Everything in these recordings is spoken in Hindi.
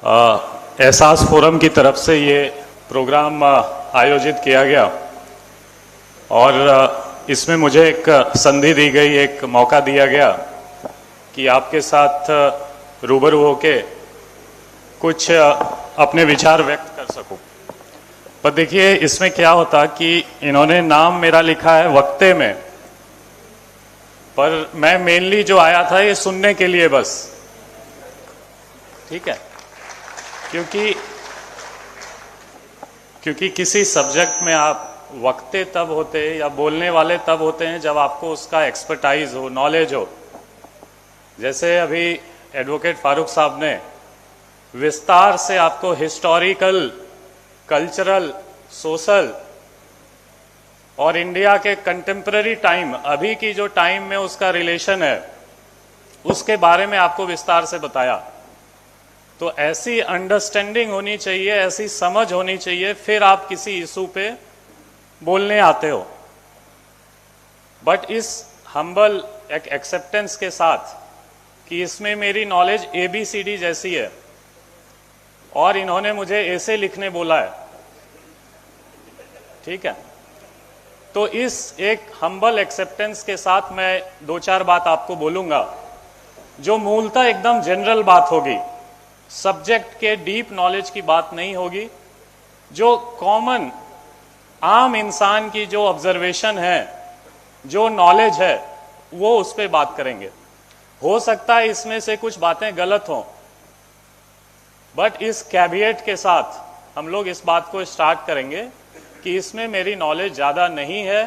एहसास फोरम की तरफ से ये प्रोग्राम आयोजित किया गया और इसमें मुझे एक संधि दी गई, एक मौका दिया गया कि आपके साथ रूबरू होके कुछ अपने विचार व्यक्त कर सकूं। पर देखिए इसमें क्या होता कि इन्होंने नाम मेरा लिखा है वक्ते में, पर मैं मेनली जो आया था ये सुनने के लिए बस, ठीक है। क्योंकि किसी सब्जेक्ट में आप वक्ते तब होते या बोलने वाले तब होते हैं जब आपको उसका एक्सपर्टाइज हो, नॉलेज हो। जैसे अभी एडवोकेट फारूक साहब ने विस्तार से आपको हिस्टोरिकल, कल्चरल, सोशल और इंडिया के कंटेम्पररी टाइम, अभी की जो टाइम में उसका रिलेशन है, उसके बारे में आपको विस्तार से बताया। तो ऐसी अंडरस्टैंडिंग होनी चाहिए, ऐसी समझ होनी चाहिए, फिर आप किसी इशू पे बोलने आते हो। बट इस हम्बल एक एक्सेप्टेंस के साथ कि इसमें मेरी नॉलेज ABCD जैसी है और इन्होंने मुझे ऐसे लिखने बोला है, ठीक है। तो इस एक हम्बल एक्सेप्टेंस के साथ मैं दो चार बात आपको बोलूंगा जो मूलतः एकदम जनरल बात होगी, सब्जेक्ट के डीप नॉलेज की बात नहीं होगी, जो कॉमन आम इंसान की जो ऑब्जर्वेशन है, जो नॉलेज है, वो उस पर बात करेंगे। हो सकता है इसमें से कुछ बातें गलत हों, बट इस कैविएट के साथ हम लोग इस बात को स्टार्ट करेंगे कि इसमें मेरी नॉलेज ज़्यादा नहीं है।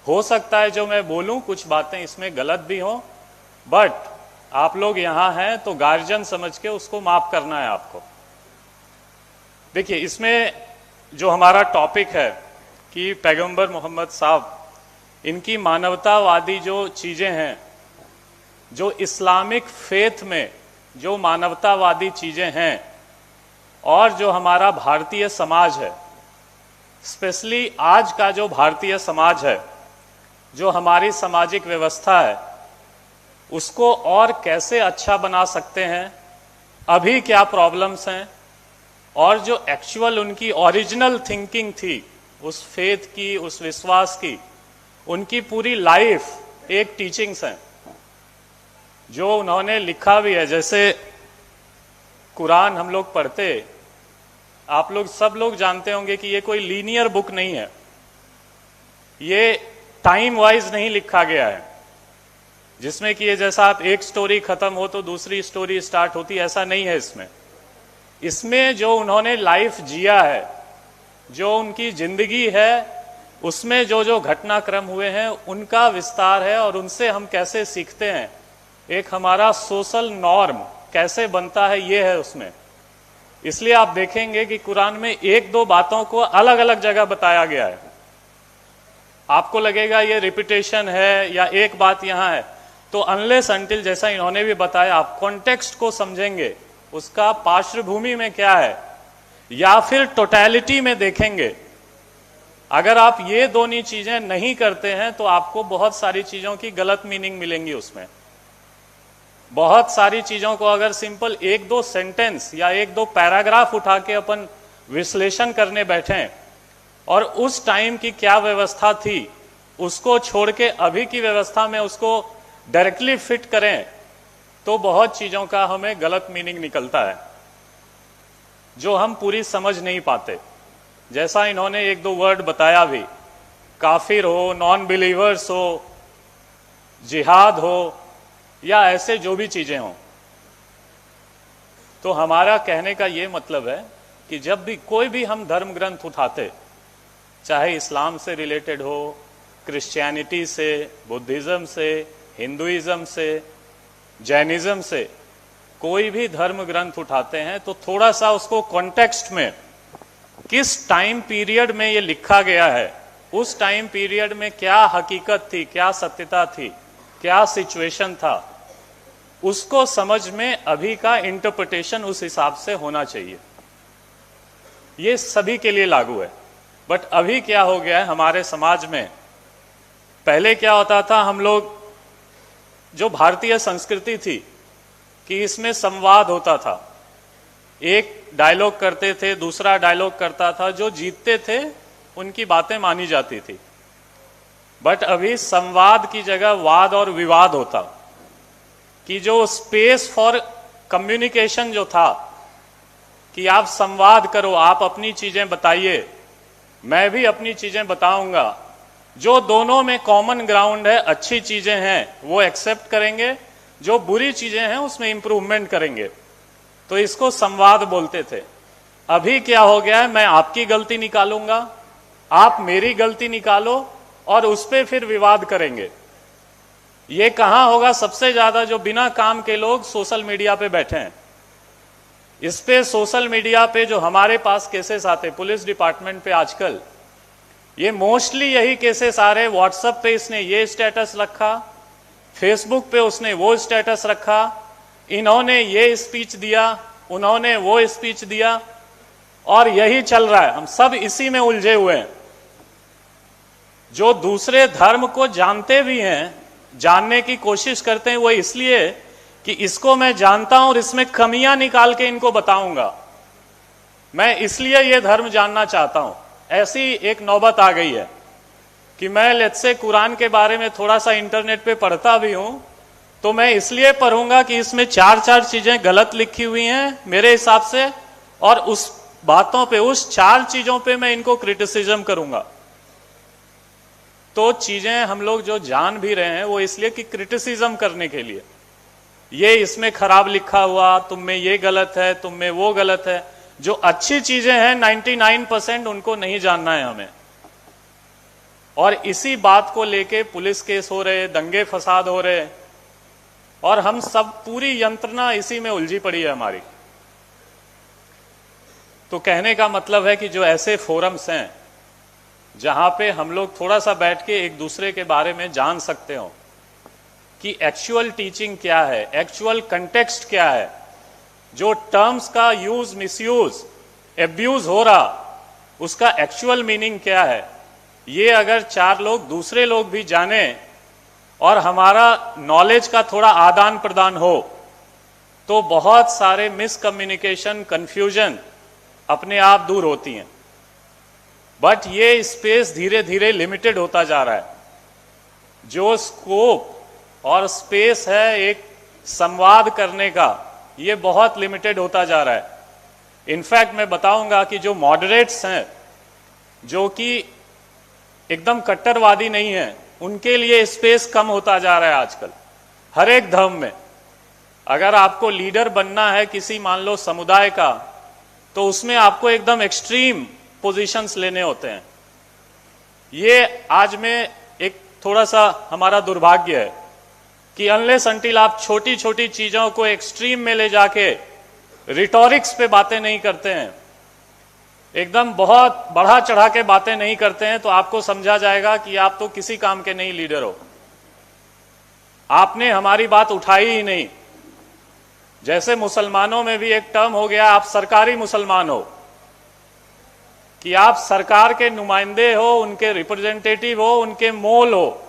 हो सकता है जो मैं बोलूं कुछ बातें इसमें गलत भी हों, बट आप लोग यहाँ हैं तो गार्जियन समझ के उसको माफ करना है आपको। देखिए इसमें जो हमारा टॉपिक है कि पैगंबर मोहम्मद साहब, इनकी मानवतावादी जो चीज़ें हैं, जो इस्लामिक फेथ में जो मानवतावादी चीज़ें हैं और जो हमारा भारतीय समाज है, स्पेशली आज का जो भारतीय समाज है, जो हमारी सामाजिक व्यवस्था है, उसको और कैसे अच्छा बना सकते हैं, अभी क्या प्रॉब्लम्स हैं, और जो एक्चुअल उनकी ओरिजिनल थिंकिंग थी उस फेथ की, उस विश्वास की, उनकी पूरी लाइफ एक टीचिंग्स हैं जो उन्होंने लिखा भी है। जैसे कुरान हम लोग पढ़ते, आप लोग सब लोग जानते होंगे कि ये कोई लीनियर बुक नहीं है, ये टाइम वाइज नहीं लिखा गया है जिसमें कि ये जैसा आप एक स्टोरी खत्म हो तो दूसरी स्टोरी स्टार्ट होती, ऐसा नहीं है। इसमें जो उन्होंने लाइफ जिया है, जो उनकी जिंदगी है, उसमें जो जो घटनाक्रम हुए हैं उनका विस्तार है और उनसे हम कैसे सीखते हैं, एक हमारा सोशल नॉर्म कैसे बनता है, ये है उसमें। इसलिए आप देखेंगे कि कुरान में एक दो बातों को अलग अलग जगह बताया गया है। आपको लगेगा ये रिपीटेशन है या एक बात यहाँ है, तो अनलेस अनटिल, जैसा इन्होंने भी बताया, आप कॉन्टेक्स्ट को समझेंगे, उसका पार्श्वभूमि में क्या है, या फिर टोटैलिटी में देखेंगे। अगर आप ये दोनों चीजें नहीं करते हैं तो आपको बहुत सारी चीजों की गलत मीनिंग मिलेंगी उसमें। बहुत सारी चीजों को अगर सिंपल एक दो सेंटेंस या एक दो पैराग्राफ उठा के अपन विश्लेषण करने बैठे और उस टाइम की क्या व्यवस्था थी उसको छोड़ के अभी की व्यवस्था में उसको डायरेक्टली फिट करें, तो बहुत चीजों का हमें गलत मीनिंग निकलता है जो हम पूरी समझ नहीं पाते। जैसा इन्होंने एक दो वर्ड बताया भी, काफिर हो, नॉन बिलीवर्स हो, जिहाद हो, या ऐसे जो भी चीजें हों। तो हमारा कहने का ये मतलब है कि जब भी कोई भी हम धर्म ग्रंथ उठाते, चाहे इस्लाम से रिलेटेड हो, क्रिश्चियनिटी से, बुद्धिज्म से, हिंदुइज्म से, जैनिज्म से, कोई भी धर्म ग्रंथ उठाते हैं तो थोड़ा सा उसको कॉन्टेक्स्ट में, किस टाइम पीरियड में ये लिखा गया है, उस टाइम पीरियड में क्या हकीकत थी, क्या सत्यता थी, क्या सिचुएशन था, उसको समझ में अभी का इंटरप्रिटेशन उस हिसाब से होना चाहिए। ये सभी के लिए लागू है। बट अभी क्या हो गया है हमारे समाज में, पहले क्या होता था, हम लोग जो भारतीय संस्कृति थी कि इसमें संवाद होता था, एक डायलॉग करते थे, दूसरा डायलॉग करता था, जो जीतते थे उनकी बातें मानी जाती थी। बट अभी संवाद की जगह वाद और विवाद होता, कि जो स्पेस फॉर कम्युनिकेशन जो था, कि आप संवाद करो, आप अपनी चीजें बताइए, मैं भी अपनी चीजें बताऊंगा, जो दोनों में कॉमन ग्राउंड है, अच्छी चीजें हैं वो एक्सेप्ट करेंगे, जो बुरी चीजें हैं उसमें इंप्रूवमेंट करेंगे, तो इसको संवाद बोलते थे। अभी क्या हो गया है, मैं आपकी गलती निकालूंगा, आप मेरी गलती निकालो और उस पर फिर विवाद करेंगे। ये कहां होगा? सबसे ज्यादा जो बिना काम के लोग सोशल मीडिया पे बैठे हैं। इस पे सोशल मीडिया पे जो हमारे पास केसेस आते पुलिस डिपार्टमेंट पे आजकल, ये मोस्टली यही केसेस आ रहे। व्हाट्सएप पे इसने ये स्टेटस रखा, फेसबुक पे उसने वो स्टेटस रखा, इन्होंने ये स्पीच दिया, उन्होंने वो स्पीच दिया, और यही चल रहा है। हम सब इसी में उलझे हुए हैं। जो दूसरे धर्म को जानते भी हैं, जानने की कोशिश करते हैं, वो इसलिए कि इसको मैं जानता हूं और इसमें कमियां निकाल के इनको बताऊंगा, मैं इसलिए ये धर्म जानना चाहता हूं। ऐसी एक नौबत आ गई है कि मैं लेट्स से कुरान के बारे में थोड़ा सा इंटरनेट पे पढ़ता भी हूं, तो मैं इसलिए पढ़ूंगा कि इसमें चार चीजें गलत लिखी हुई हैं मेरे हिसाब से, और उस बातों पे, उस 4 चीजों पे मैं इनको क्रिटिसिज्म करूंगा। तो चीजें हम लोग जो जान भी रहे हैं वो इसलिए कि क्रिटिसिज्म करने के लिए, ये इसमें खराब लिखा हुआ, तुम में ये गलत है, तुम में वो गलत है। जो अच्छी चीजें हैं 99% उनको नहीं जानना है हमें। और इसी बात को लेके पुलिस केस हो रहे, दंगे फसाद हो रहे, और हम सब, पूरी यंत्रणा इसी में उलझी पड़ी है हमारी। तो कहने का मतलब है कि जो ऐसे फोरम्स हैं जहां पे हम लोग थोड़ा सा बैठ के एक दूसरे के बारे में जान सकते हो कि एक्चुअल टीचिंग क्या है, एक्चुअल कंटेक्स्ट क्या है, जो टर्म्स का यूज, मिसयूज, एब्यूज हो रहा, उसका एक्चुअल मीनिंग क्या है, ये अगर 4 लोग, दूसरे लोग भी जाने और हमारा नॉलेज का थोड़ा आदान प्रदान हो, तो बहुत सारे मिसकम्युनिकेशन, कंफ्यूजन अपने आप दूर होती हैं। बट ये स्पेस धीरे धीरे लिमिटेड होता जा रहा है। जो स्कोप और स्पेस है एक संवाद करने का, ये बहुत लिमिटेड होता जा रहा है। इनफैक्ट मैं बताऊंगा कि जो मॉडरेट्स हैं, जो कि एकदम कट्टरवादी नहीं है, उनके लिए स्पेस कम होता जा रहा है आजकल हर एक धर्म में। अगर आपको लीडर बनना है किसी, मान लो, समुदाय का, तो उसमें आपको एकदम एक्सट्रीम पोजीशंस लेने होते हैं। ये आज में एक थोड़ा सा हमारा दुर्भाग्य है कि अनलेस अंटिल आप छोटी छोटी चीजों को एक्सट्रीम में ले जाके रिटोरिक्स पे बातें नहीं करते हैं, एकदम बहुत बढ़ा चढ़ा के बातें नहीं करते हैं, तो आपको समझा जाएगा कि आप तो किसी काम के नहीं लीडर हो, आपने हमारी बात उठाई ही नहीं। जैसे मुसलमानों में भी एक टर्म हो गया, आप सरकारी मुसलमान हो, कि आप सरकार के नुमाइंदे हो, उनके रिप्रेजेंटेटिव हो, उनके मोल हो।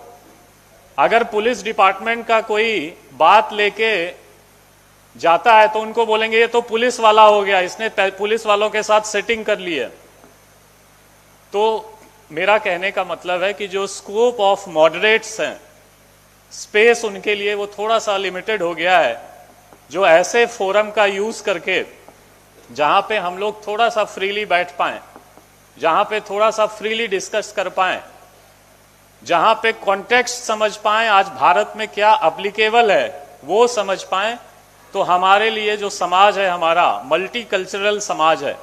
अगर पुलिस डिपार्टमेंट का कोई बात लेके जाता है तो उनको बोलेंगे ये तो पुलिस वाला हो गया, इसने पुलिस वालों के साथ सेटिंग कर ली है। तो मेरा कहने का मतलब है कि जो स्कोप ऑफ मॉडरेट्स हैं, स्पेस उनके लिए वो थोड़ा सा लिमिटेड हो गया है। जो ऐसे फोरम का यूज करके, जहां पे हम लोग थोड़ा सा फ्रीली बैठ पाएं, जहां पे थोड़ा सा फ्रीली डिस्कस कर पाएं, जहां पे कॉन्टेक्स्ट समझ पाएं, आज भारत में क्या एप्लीकेबल है वो समझ पाएं, तो हमारे लिए जो समाज है, हमारा मल्टीकल्चरल समाज है,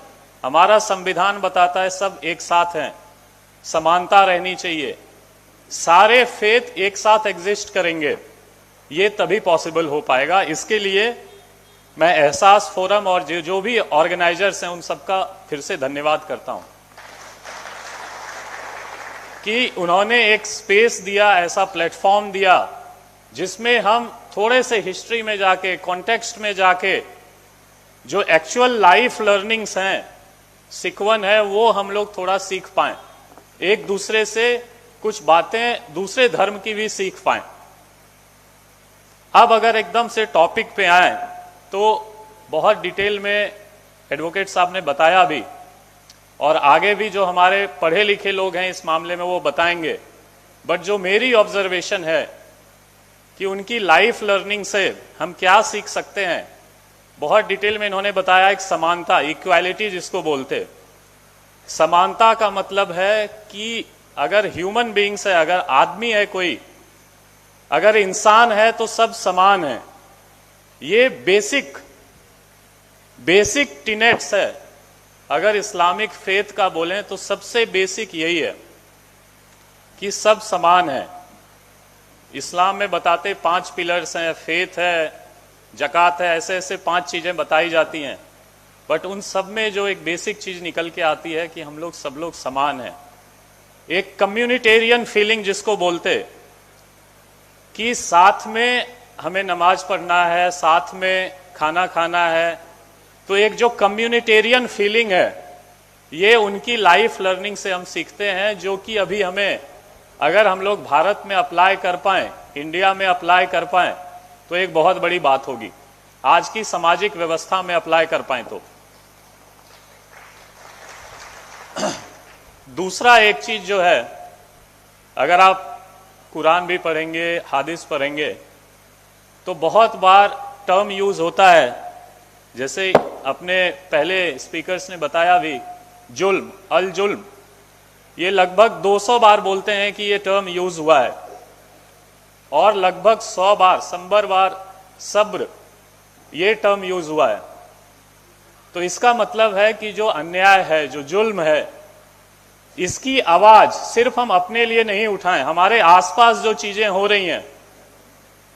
हमारा संविधान बताता है सब एक साथ हैं, समानता रहनी चाहिए, सारे फेथ एक साथ एग्जिस्ट करेंगे, ये तभी पॉसिबल हो पाएगा। इसके लिए मैं एहसास फोरम और जो भी ऑर्गेनाइजर्स हैं उन सबका फिर से धन्यवाद करता हूं कि उन्होंने एक स्पेस दिया, ऐसा प्लेटफॉर्म दिया जिसमें हम थोड़े से हिस्ट्री में जाके, कॉन्टेक्स्ट में जाके, जो एक्चुअल लाइफ लर्निंग्स हैं, सिक्वन है, वो हम लोग थोड़ा सीख पाएं, एक दूसरे से कुछ बातें दूसरे धर्म की भी सीख पाएं। अब अगर एकदम से टॉपिक पे आए तो बहुत डिटेल में एडवोकेट साहब ने बताया भी, और आगे भी जो हमारे पढ़े लिखे लोग हैं इस मामले में वो बताएंगे। बट जो मेरी ऑब्जर्वेशन है कि उनकी लाइफ लर्निंग से हम क्या सीख सकते हैं, बहुत डिटेल में इन्होंने बताया। एक समानता, इक्वालिटी जिसको बोलते, समानता का मतलब है कि अगर ह्यूमन बीइंग्स है, अगर आदमी है कोई, अगर इंसान है तो सब समान है। ये बेसिक टीनेट्स है। अगर इस्लामिक फेथ का बोलें तो सबसे बेसिक यही है कि सब समान है। इस्लाम में बताते 5 पिलर्स हैं, फेथ है, जकात है, ऐसे ऐसे 5 चीजें बताई जाती हैं। बट उन सब में जो एक बेसिक चीज निकल के आती है कि हम लोग सब लोग समान हैं। एक कम्युनिटेरियन फीलिंग जिसको बोलते, कि साथ में हमें नमाज पढ़ना है, साथ में खाना खाना है। तो एक जो कम्युनिटेरियन फीलिंग है, ये उनकी लाइफ लर्निंग से हम सीखते हैं, जो कि अभी हमें, अगर हम लोग भारत में अप्लाई कर पाएं, इंडिया में अप्लाई कर पाएं, तो एक बहुत बड़ी बात होगी। आज की सामाजिक व्यवस्था में अप्लाई कर पाएं तो। दूसरा एक चीज जो है, अगर आप कुरान भी पढ़ेंगे, हादिस पढ़ेंगे, तो बहुत बार टर्म यूज होता है, जैसे अपने पहले स्पीकर्स ने बताया भी, जुल्म, अल जुल्म, ये लगभग 200 बार बोलते हैं कि ये टर्म यूज हुआ है, और लगभग 100 बार, संबर बार सब्र, ये टर्म यूज हुआ है। तो इसका मतलब है कि जो अन्याय है, जो जुल्म है, इसकी आवाज सिर्फ हम अपने लिए नहीं उठाएं, हमारे आसपास जो चीजें हो रही हैं,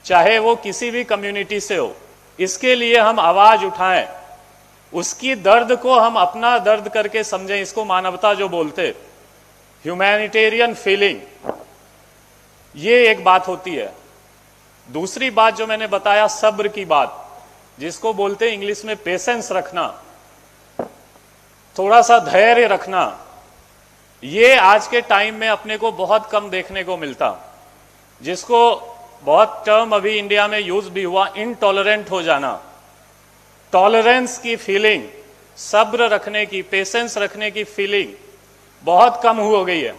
चाहे वो किसी भी कम्युनिटी से हो, इसके लिए हम आवाज उठाएं, उसकी दर्द को हम अपना दर्द करके समझें। इसको मानवता जो बोलते, ह्यूमैनिटेरियन फीलिंग, ये एक बात होती है। दूसरी बात जो मैंने बताया, सब्र की बात, जिसको बोलते इंग्लिश में पेशेंस रखना, थोड़ा सा धैर्य रखना, ये आज के टाइम में अपने को बहुत कम देखने को मिलता। जिसको बहुत टर्म अभी इंडिया में यूज भी हुआ, इनटॉलरेंट हो जाना, टॉलरेंस की फीलिंग, सब्र रखने की, पेशेंस रखने की फीलिंग बहुत कम हो गई है।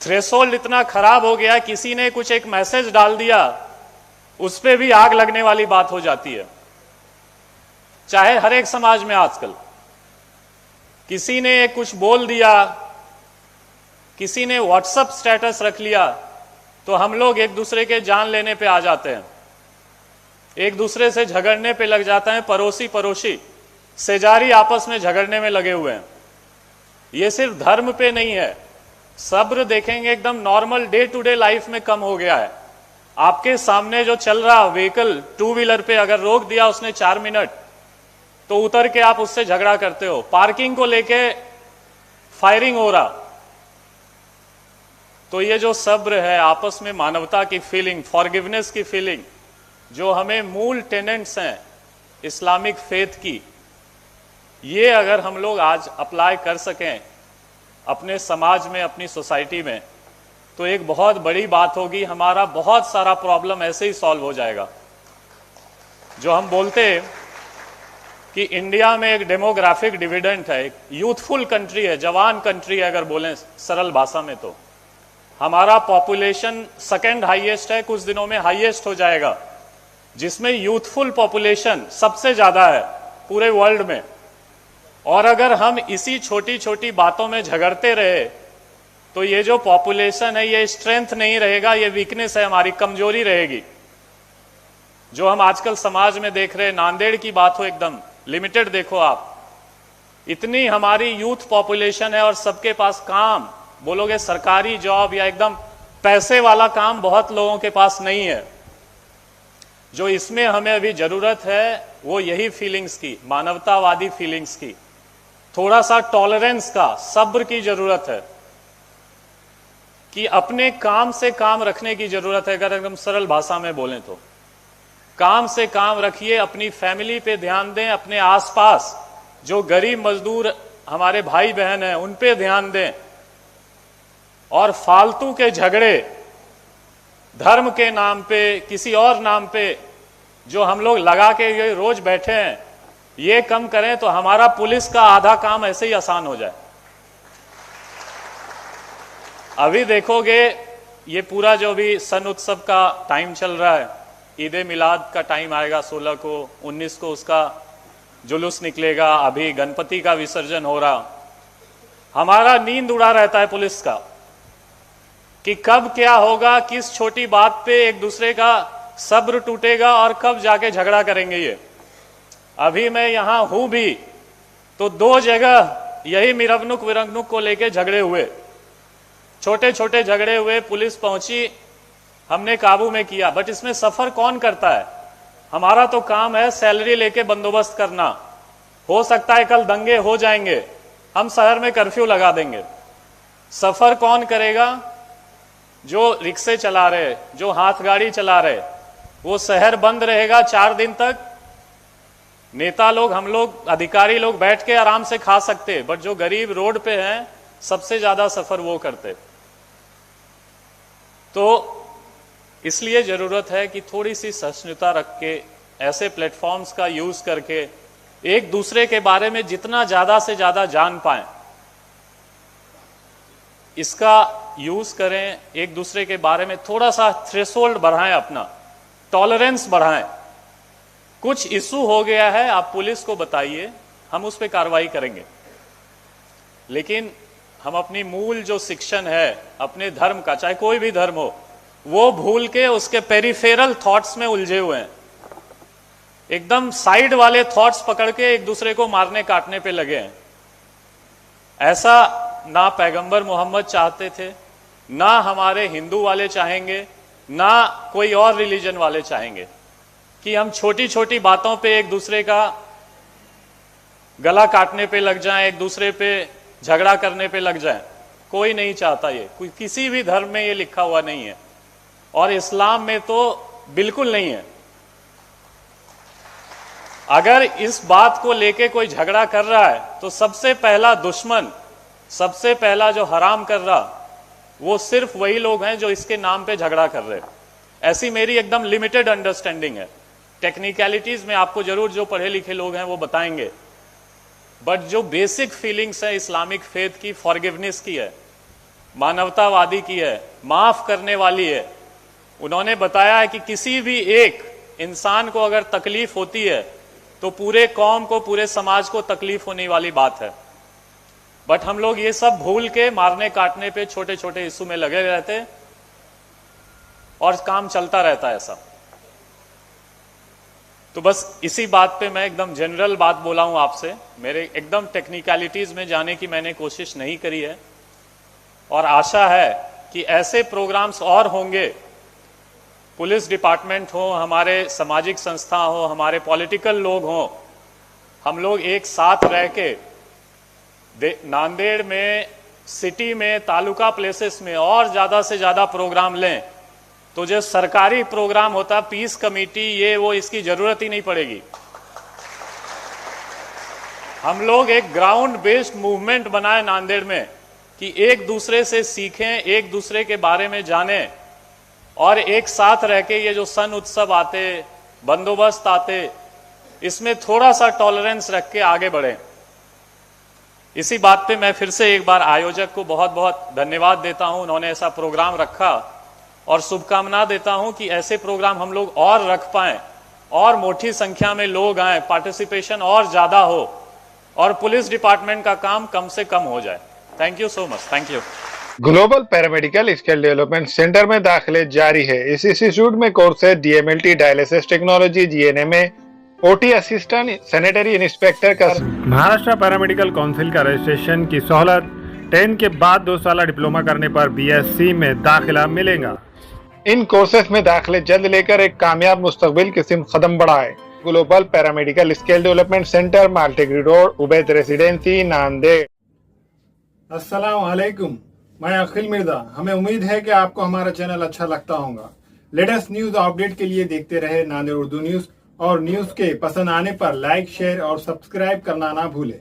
थ्रेशोल्ड इतना खराब हो गया, किसी ने कुछ एक मैसेज डाल दिया, उस पे भी आग लगने वाली बात हो जाती है। चाहे हर एक समाज में आजकल किसी ने कुछ बोल दिया, किसी ने व्हाट्सएप स्टेटस रख लिया, तो हम लोग एक दूसरे के जान लेने पे आ जाते हैं, एक दूसरे से झगड़ने पे लग जाते हैं। पड़ोसी सेजारी आपस में झगड़ने में लगे हुए हैं। ये सिर्फ धर्म पे नहीं है, सब्र देखेंगे एकदम normal day to day life में कम हो गया है। आपके सामने जो चल रहा व्हीकल, 2 व्हीलर पे अगर रोक दिया उसने 4 मिनट, तो उतर के आप उससे झगड़ा करते हो। पार्किंग को लेके फायरिंग हो रहा। तो ये जो सब्र है, आपस में मानवता की फीलिंग, फॉरगिवनेस की फीलिंग, जो हमें मूल टेनेंट्स हैं इस्लामिक फेथ की, ये अगर हम लोग आज अप्लाई कर सकें अपने समाज में, अपनी सोसाइटी में, तो एक बहुत बड़ी बात होगी। हमारा बहुत सारा प्रॉब्लम ऐसे ही सॉल्व हो जाएगा। जो हम बोलते कि इंडिया में एक डेमोग्राफिक डिविडेंट है, एक यूथफुल कंट्री है, जवान कंट्री है, अगर बोलें सरल भाषा में, तो हमारा पॉपुलेशन सेकंड हाईएस्ट है, कुछ दिनों में हाईएस्ट हो जाएगा, जिसमें यूथफुल पॉपुलेशन सबसे ज्यादा है पूरे वर्ल्ड में। और अगर हम इसी छोटी छोटी बातों में झगड़ते रहे, तो ये जो पॉपुलेशन है, ये स्ट्रेंथ नहीं रहेगा, ये वीकनेस है, हमारी कमजोरी रहेगी। जो हम आजकल समाज में देख रहे हैं, नांदेड़ की बात हो, एकदम लिमिटेड देखो आप, इतनी हमारी यूथ पॉपुलेशन है और सबके पास काम, बोलोगे सरकारी जॉब या एकदम पैसे वाला काम बहुत लोगों के पास नहीं है। जो इसमें हमें अभी जरूरत है वो यही फीलिंग्स की, मानवतावादी फीलिंग्स की, थोड़ा सा टॉलरेंस का, सब्र की जरूरत है, कि अपने काम से काम रखने की जरूरत है। अगर एकदम सरल भाषा में बोलें तो काम से काम रखिए, अपनी फैमिली पे ध्यान दें, अपने आसपास जो गरीब मजदूर हमारे भाई बहन हैं उन पे ध्यान दें, और फालतू के झगड़े धर्म के नाम पे, किसी और नाम पे जो हम लोग लगा के ये रोज बैठे हैं, ये कम करें तो हमारा पुलिस का आधा काम ऐसे ही आसान हो जाए। अभी देखोगे ये पूरा जो भी सन उत्सव का टाइम चल रहा है, ईद ए मिलाद का टाइम आएगा 16 को, 19 को उसका जुलूस निकलेगा, अभी गणपति का विसर्जन हो रहा। हमारा नींद उड़ा रहता है पुलिस का कि कब क्या होगा, किस छोटी बात पे एक दूसरे का सब्र टूटेगा और कब जाके झगड़ा करेंगे। ये अभी मैं यहां हूं भी तो 2 जगह यही मिरवनुक विरंगनुक को लेके झगड़े हुए, छोटे छोटे झगड़े हुए, पुलिस पहुंची, हमने काबू में किया। बट इसमें सफर कौन करता है? हमारा तो काम है सैलरी लेके बंदोबस्त करना। हो सकता है कल दंगे हो जाएंगे, हम शहर में कर्फ्यू लगा देंगे। सफर कौन करेगा? जो रिक्शे चला रहे, जो हाथ गाड़ी चला रहे, वो शहर बंद रहेगा 4 दिन तक। नेता लोग, हम लोग, अधिकारी लोग बैठ के आराम से खा सकते, बट जो गरीब रोड पे हैं सबसे ज्यादा सफर वो करते। तो इसलिए जरूरत है कि थोड़ी सी सहिष्णुता रख के ऐसे प्लेटफॉर्म्स का यूज करके एक दूसरे के बारे में जितना ज्यादा से ज्यादा जान पाएं, इसका यूज करें। एक दूसरे के बारे में थोड़ा सा थ्रेशोल्ड बढ़ाएं, अपना टॉलरेंस बढ़ाएं। कुछ इशू हो गया है, आप पुलिस को बताइए, हम उस पर कार्रवाई करेंगे। लेकिन हम अपनी मूल जो शिक्षण है अपने धर्म का, चाहे कोई भी धर्म हो, वो भूल के उसके पेरिफेरल थॉट्स में उलझे हुए हैं। एकदम साइड वाले थॉट्स पकड़ के एक दूसरे को मारने काटने पे लगे हैं। ऐसा ना पैगंबर मोहम्मद चाहते थे, ना हमारे हिंदू वाले चाहेंगे, ना कोई और रिलीजन वाले चाहेंगे कि हम छोटी छोटी बातों पे एक दूसरे का गला काटने पे लग जाएं, एक दूसरे पे झगड़ा करने पे लग जाएं। कोई नहीं चाहता ये, कोई किसी भी धर्म में ये लिखा हुआ नहीं है, और इस्लाम में तो बिल्कुल नहीं है। अगर इस बात को लेके कोई झगड़ा कर रहा है तो सबसे पहला दुश्मन, सबसे पहला जो हराम कर रहा, वो सिर्फ वही लोग हैं जो इसके नाम पे झगड़ा कर रहे हैं। ऐसी मेरी एकदम लिमिटेड अंडरस्टैंडिंग है। टेक्निकलिटीज में आपको जरूर जो पढ़े लिखे लोग हैं वो बताएंगे, बट जो बेसिक फीलिंग्स है इस्लामिक फेथ की, फॉरगिवनेस की है, मानवतावादी की है, माफ करने वाली है। उन्होंने बताया है कि किसी भी एक इंसान को अगर तकलीफ होती है तो पूरे कौम को, पूरे समाज को तकलीफ होने वाली बात है। बट हम लोग ये सब भूल के मारने काटने पे, छोटे छोटे इशू में लगे रहते और काम चलता रहता है ऐसा। तो बस इसी बात पे मैं एकदम जनरल बात बोला हूं आपसे। मेरे एकदम टेक्निकलिटीज में जाने की मैंने कोशिश नहीं करी है, और आशा है कि ऐसे प्रोग्राम्स और होंगे। पुलिस डिपार्टमेंट हो, हमारे सामाजिक संस्था हो, हमारे पॉलिटिकल लोग हो, हम लोग एक साथ रह के नांदेड़ में, सिटी में, तालुका प्लेसेस में और ज्यादा से ज्यादा प्रोग्राम लें तो जो सरकारी प्रोग्राम होता, पीस कमेटी, ये वो, इसकी जरूरत ही नहीं पड़ेगी। हम लोग एक ग्राउंड बेस्ड मूवमेंट बनाए नांदेड़ में कि एक दूसरे से सीखें, एक दूसरे के बारे में जानें, और एक साथ रह के ये जो सन उत्सव आते, बंदोबस्त आते, इसमें थोड़ा सा टॉलरेंस रख के आगे बढ़ें। इसी बात पे मैं फिर से एक बार आयोजक को बहुत बहुत धन्यवाद देता हूं, उन्होंने ऐसा प्रोग्राम रखा, और शुभकामना देता हूं कि ऐसे प्रोग्राम हम लोग और रख पाएं और मोटी संख्या में लोग आए, पार्टिसिपेशन और ज्यादा हो, और पुलिस डिपार्टमेंट का काम कम से कम हो जाए। Thank you so much. Thank you. Global paramedical skill development centre में दाखिले जारी है। इस इंस्टीट्यूट में कोर्स है DMLT, dialysis technology, GNMA, OT assistant, sanitary inspector का। महाराष्ट्र पैरामेडिकल काउंसिल का रजिस्ट्रेशन की सहूलत 10 के बाद 2 साल डिप्लोमा करने पर BSc में दाखिला मिलेगा। इन कोर्सेज में दाखिले जल्द लेकर एक कामयाब मुस्तकबिल की सिमत कदम बढ़ाए। Global paramedical skill development centre, Maltekdi road, Ubaid residency, Nanded. अस्सलाम वालेकुम, मैं अखिल मिर्जा। हमें उम्मीद है कि आपको हमारा चैनल अच्छा लगता होगा। लेटेस्ट न्यूज अपडेट के लिए देखते रहे नांदेड़ उर्दू न्यूज, और न्यूज के पसंद आने पर लाइक, शेयर और सब्सक्राइब करना ना भूलें।